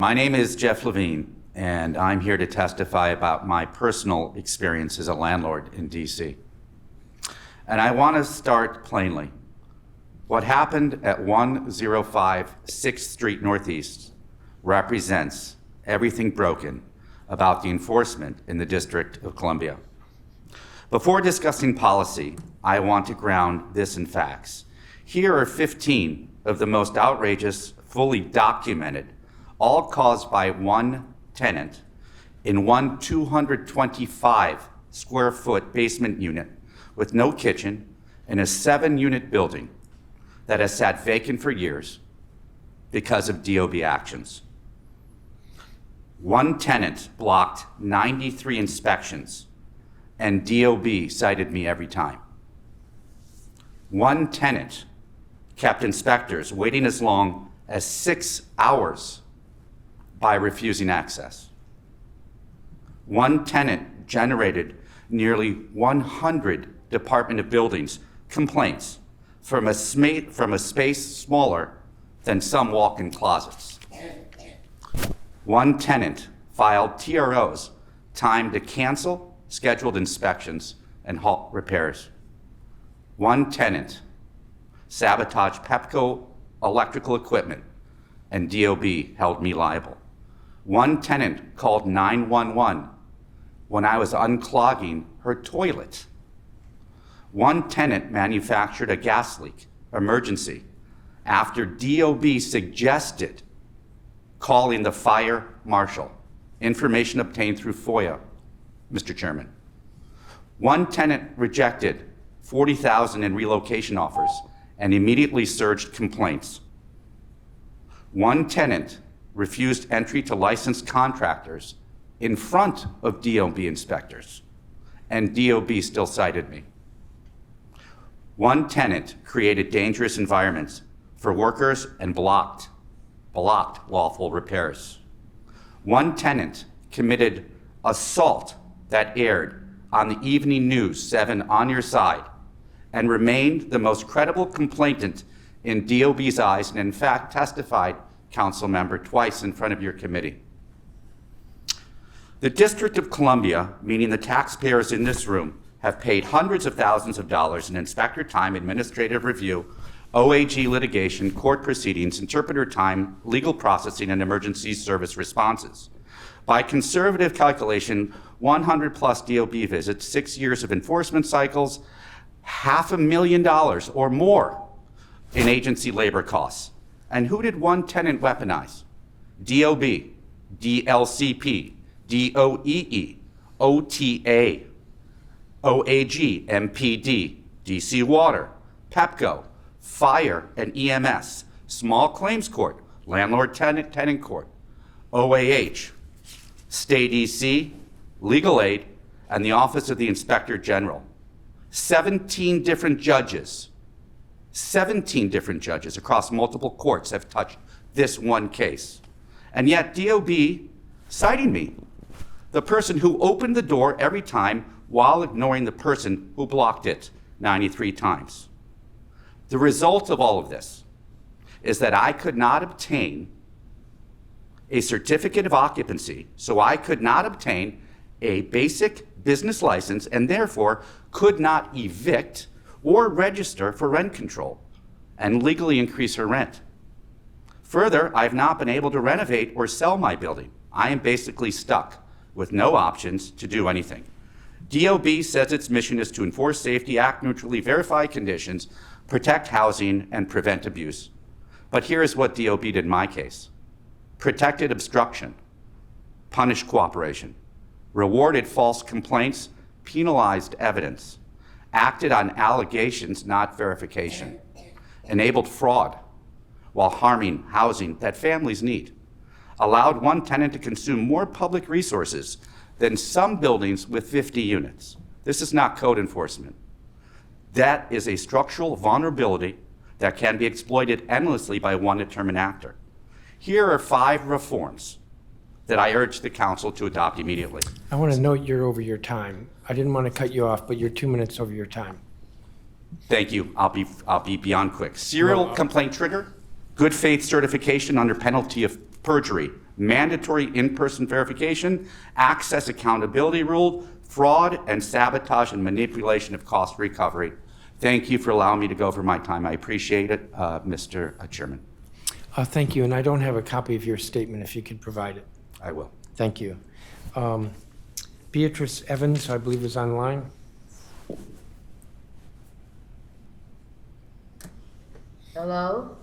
My name is Jeff Levine, and I'm here to testify about my personal experience as a landlord in DC. And I want to start plainly. What happened at 105 6th Street Northeast represents everything broken about the enforcement in the District of Columbia. Before discussing policy, I want to ground this in facts. Here are 15 of the most outrageous, fully documented, all caused by one tenant in one 225 square foot basement unit with no kitchen in a 7-unit building that has sat vacant for years because of DOB actions. One tenant blocked 93 inspections and DOB cited me every time. One tenant kept inspectors waiting as long as 6 hours by refusing access. One tenant generated nearly 100 Department of Buildings complaints from a space smaller than some walk-in closets. One tenant filed TROs timed to cancel scheduled inspections and halt repairs. One tenant sabotaged Pepco electrical equipment and DOB held me liable. One tenant called 911 when I was unclogging her toilet. One tenant manufactured a gas leak emergency after DOB suggested calling the fire marshal, information obtained through FOIA, Mr. Chairman. One tenant rejected $40,000 in relocation offers and immediately surged complaints. One tenant refused entry to licensed contractors in front of DOB inspectors, and DOB still cited me. One tenant created dangerous environments for workers and blocked lawful repairs. One tenant committed assault that aired on the evening news 7 On Your Side and remained the most credible complainant in DOB's eyes, and in fact testified, council member, twice in front of your committee. The District of Columbia, meaning the taxpayers in this room, have paid hundreds of thousands of dollars in inspector time, administrative review, OAG litigation, court proceedings, interpreter time, legal processing, and emergency service responses. By conservative calculation, 100 plus DOB visits, 6 years of enforcement cycles, $500,000 or more in agency labor costs. And who did one tenant weaponize? DOB, DLCP, DOEE, OTA, OAG, MPD, DC Water, Pepco, Fire and EMS, Small Claims Court, Landlord Tenant Court, OAH, State EC, Legal Aid, and the Office of the Inspector General. 17 different judges across multiple courts have touched this one case. And yet DOB citing me, the person who opened the door every time while ignoring the person who blocked it 93 times. The result of all of this is that I could not obtain a certificate of occupancy, so I could not obtain a basic business license and therefore could not evict or register for rent control and legally increase her rent. Further, I've not been able to renovate or sell my building. I am basically stuck with no options to do anything. DOB says its mission is to enforce safety, act neutrally, verify conditions, protect housing, and prevent abuse. But here's what DOB did in my case. Protected obstruction, punished cooperation, rewarded false complaints, penalized evidence, acted on allegations, not verification, enabled fraud while harming housing that families need, allowed one tenant to consume more public resources than some buildings with 50 units. This is not code enforcement. That is a structural vulnerability that can be exploited endlessly by one determined actor. Here are 5 reforms that I urge the council to adopt immediately. I want to note you're over your time. I didn't want to cut you off, but you're 2 minutes over your time. Thank you. I'll be beyond quick. Serial complaint trigger, good faith certification under penalty of perjury, mandatory in-person verification, access accountability rule, fraud and sabotage and manipulation of cost recovery. Thank you for allowing me to go over my time. I appreciate it, Mr. Chairman. Thank you, and I don't have a copy of your statement, if you could provide it. I will. Thank you. Beatrice Evans, I believe, is online. Hello?